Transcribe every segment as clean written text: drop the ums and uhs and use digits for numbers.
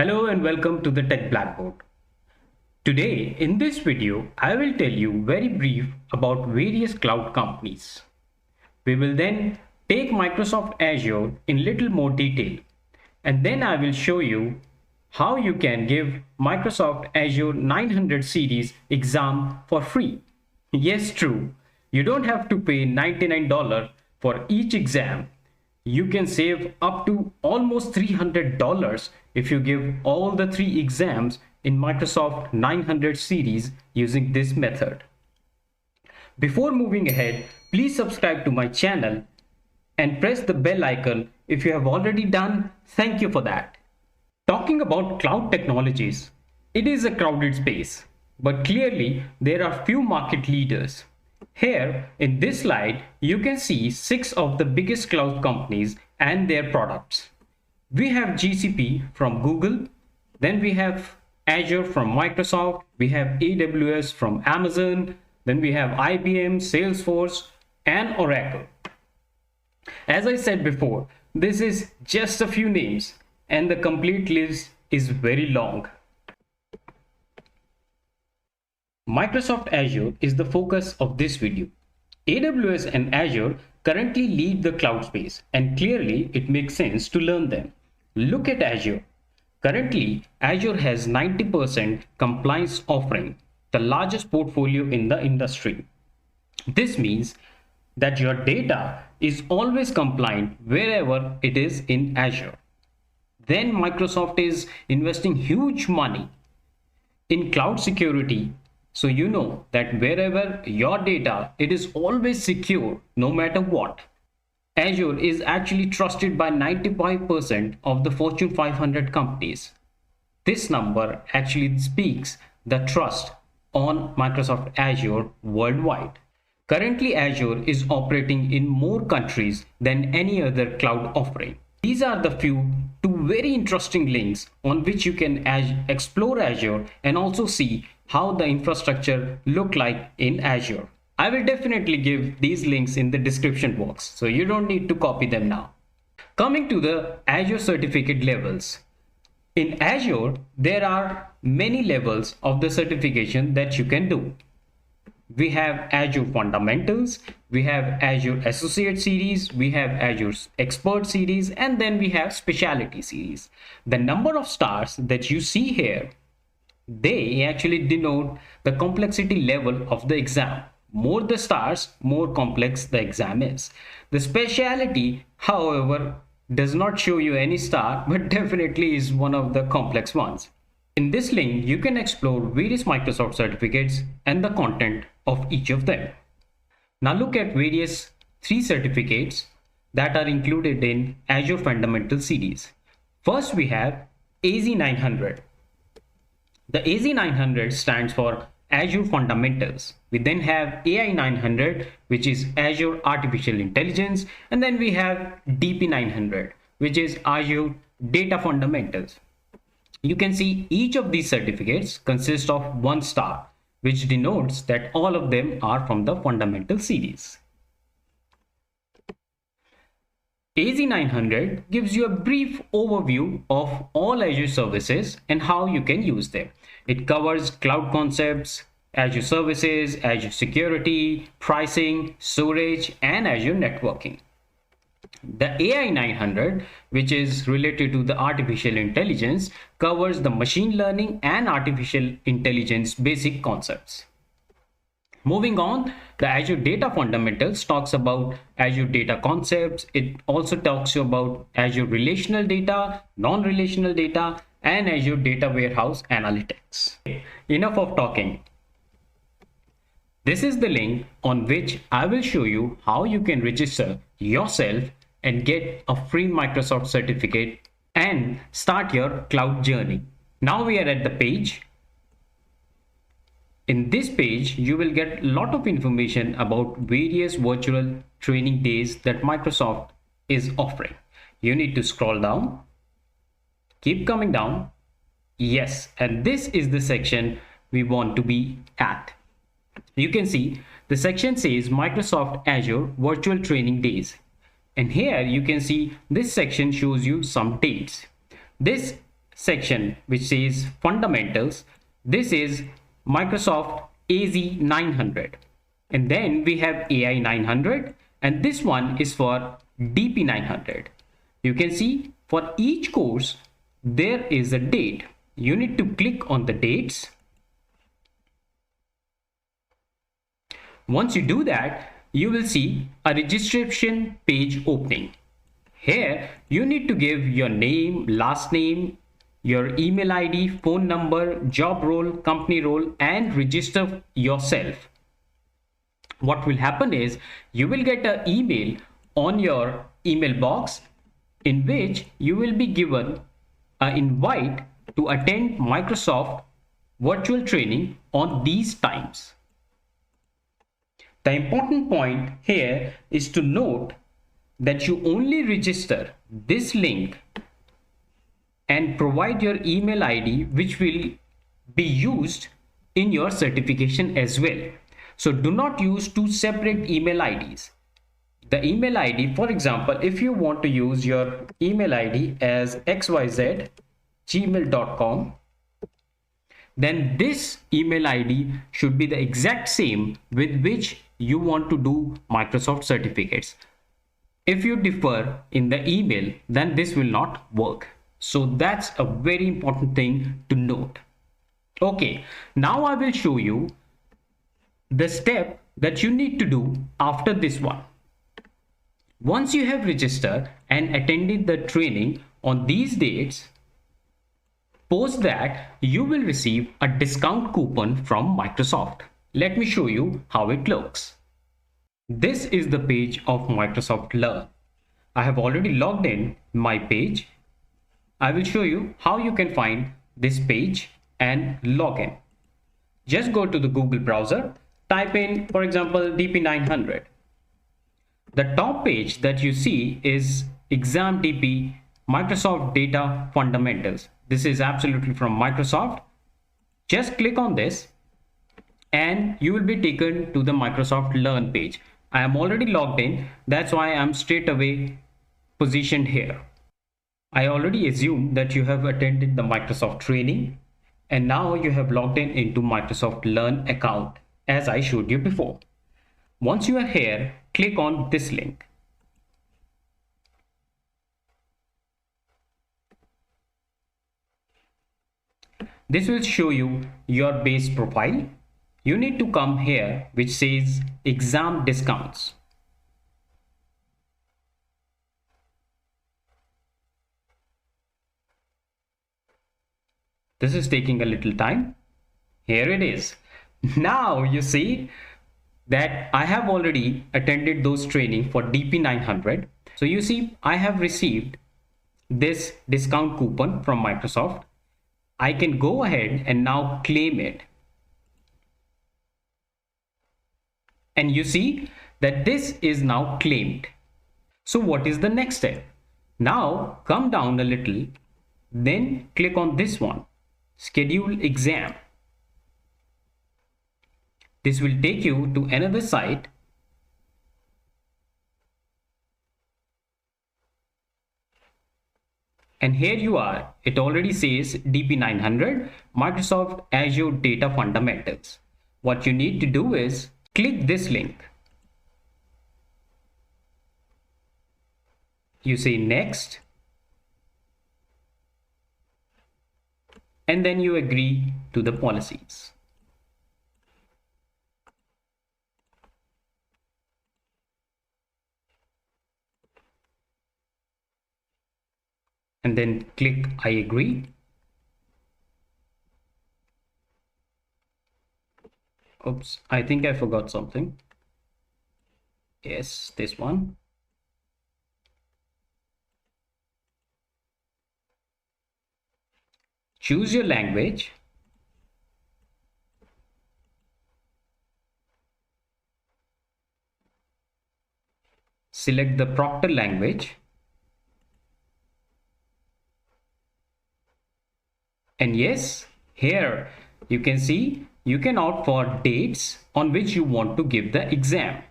Hello and welcome to the Tech Blackboard. Today in this video, I will tell you very brief about various cloud companies. We will then take Microsoft Azure in little more detail, and then I will show you how you can give Microsoft Azure 900 series exam for free. Yes, true. You don't have to pay $99 for each exam. You can save up to almost $300 if you give all the 3 exams in Microsoft 900 series using this method. Before moving ahead, please subscribe to my channel and press the bell icon if you have already done. Thank you for that. Talking about cloud technologies, it is a crowded space, but clearly there are few market leaders. Here in this slide, you can see 6 of the biggest cloud companies and their products. We have GCP from Google, then we have Azure from Microsoft, we have AWS from Amazon, then we have IBM, Salesforce, and Oracle. As I said before, this is just a few names and the complete list is very long. Microsoft Azure is the focus of this video. AWS and Azure currently lead the cloud space, and clearly it makes sense to learn them. Look at Azure. Currently, Azure has 90% compliance offering, the largest portfolio in the industry. This means that your data is always compliant wherever it is in Azure. Then Microsoft is investing huge money in cloud security. So you know that wherever your data, it is always secure no matter what. Azure is actually trusted by 95% of the Fortune 500 companies. This number actually speaks the trust on Microsoft Azure worldwide. Currently, Azure is operating in more countries than any other cloud offering. These are the two very interesting links on which you can explore Azure and also see how the infrastructure look like in Azure. I will definitely give these links in the description box, so you don't need to copy them now. Coming to the Azure certificate levels. In Azure, there are many levels of the certification that you can do. We have Azure Fundamentals, we have Azure Associate Series, we have Azure Expert Series, and then we have Specialty Series. The number of stars that you see here, they actually denote the complexity level of the exam. More the stars, more complex the exam is. The specialty, however, does not show you any star, but definitely is one of the complex ones. In this link, you can explore various Microsoft certificates and the content of each of them. Now look at various 3 certificates that are included in Azure Fundamental series. First, we have AZ-900. The AZ-900 stands for Azure Fundamentals. We then have AI-900, which is Azure Artificial Intelligence, and then we have DP-900, which is Azure Data Fundamentals. You can see each of these certificates consists of 1 star, which denotes that all of them are from the Fundamental series. AZ-900 gives you a brief overview of all Azure services and how you can use them. It covers cloud concepts, Azure services, Azure security, pricing, storage, and Azure networking. The AI-900, which is related to the artificial intelligence, covers the machine learning and artificial intelligence basic concepts. Moving on, the Azure Data Fundamentals talks about Azure data concepts. It also talks about Azure relational data, non-relational data, and Azure data warehouse analytics. Enough of talking. This is the link on which I will show you how you can register yourself and get a free Microsoft certificate and start your cloud journey. Now we are at the page. In this page, you will get a lot of information about various virtual training days that Microsoft is offering. You need to scroll down, keep coming down. Yes, and this is the section we want to be at. You can see the section says Microsoft Azure Virtual Training Days. And here you can see this section shows you some dates. This section which says fundamentals, this is Microsoft AZ-900. And then we have AI-900, and this one is for DP-900. You can see for each course there is a date. You need to click on the dates. Once you do that, you will see a registration page opening. Here you need to give your name, last name, your email ID, phone number, job role, company role, and register yourself. What will happen is you will get an email on your email box in which you will be given an invite to attend Microsoft virtual training on these times. The important point here is to note that you only register this link and provide your email ID, which will be used in your certification as well. So do not use two separate email IDs. The email ID, for example, if you want to use your email ID as xyz@gmail.com, then this email ID should be the exact same with which you want to do Microsoft certificates. If you differ in the email, then this will not work. So that's a very important thing to note. Okay, now I will show you the step that you need to do after this one. Once you have registered and attended the training on these dates, post that you will receive a discount coupon from Microsoft. Let me show you how it looks. This is the page of Microsoft Learn. I have already logged in my page. I will show you how you can find this page and log in. Just go to the Google browser, type in, for example, DP-900. The top page that you see is Exam DP Microsoft Data Fundamentals. This is absolutely from Microsoft. Just click on this and you will be taken to the Microsoft Learn page. I am already logged in, that's why I'm straight away positioned here. I already assume that you have attended the Microsoft training and now you have logged in into Microsoft Learn account as I showed you before. Once you are here, click on this link. This will show you your base profile. You need to come here which says exam discounts. This is taking a little time. Here it is. Now you see that I have already attended those training for DP-900. So you see I have received this discount coupon from Microsoft. I can go ahead and now claim it. And you see that this is now claimed. So what is the next step? Now come down a little, then click on this one, schedule exam. This will take you to another site. And here you are, it already says DP-900, Microsoft Azure Data Fundamentals. What you need to do is click this link. You say next. And then you agree to the policies. And then click I agree. Oops, I think I forgot something. Yes, this one. Choose your language. Select the proctor language. And yes, here you can see you can opt for dates on which you want to give the exam.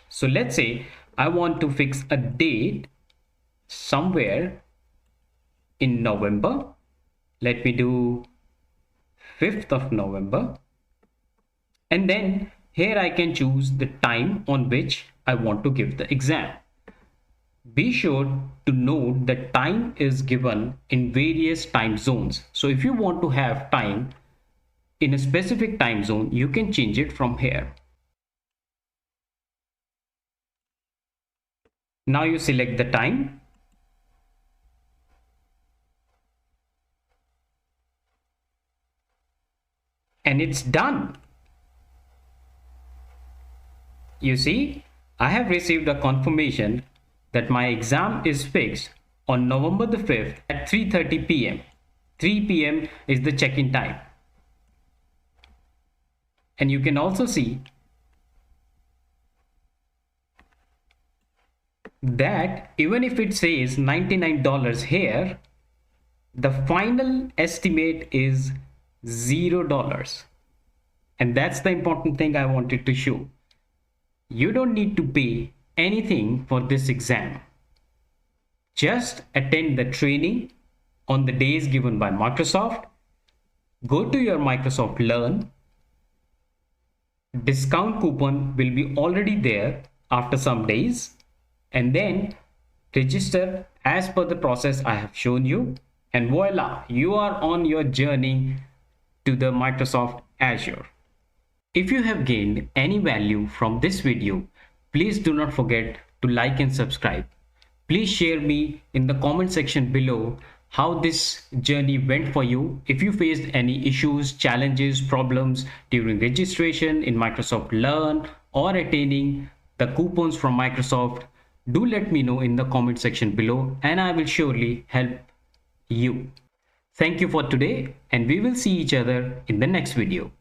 So let's say I want to fix a date somewhere in November. Let me do 5th of November. And then here I can choose the time on which I want to give the exam. Be sure to note that time is given in various time zones. So if you want to have time in a specific time zone, you can change it from here. Now you select the time. And it's done. You see, I have received a confirmation that my exam is fixed on November the 5th at 3:30 p.m. 3 p.m. is the check-in time. And you can also see that even if it says $99 here, the final estimate is $0. And that's the important thing I wanted to show. You don't need to pay anything for this exam. Just attend the training on the days given by Microsoft. Go to your Microsoft Learn. Discount coupon will be already there after some days. And then register as per the process I have shown you. And voila, you are on your journey to the Microsoft Azure. If you have gained any value from this video, please do not forget to like and subscribe. Please share me in the comment section below how this journey went for you. If you faced any issues, challenges, problems during registration in Microsoft Learn or attaining the coupons from Microsoft, do let me know in the comment section below and I will surely help you. Thank you for today and we will see each other in the next video.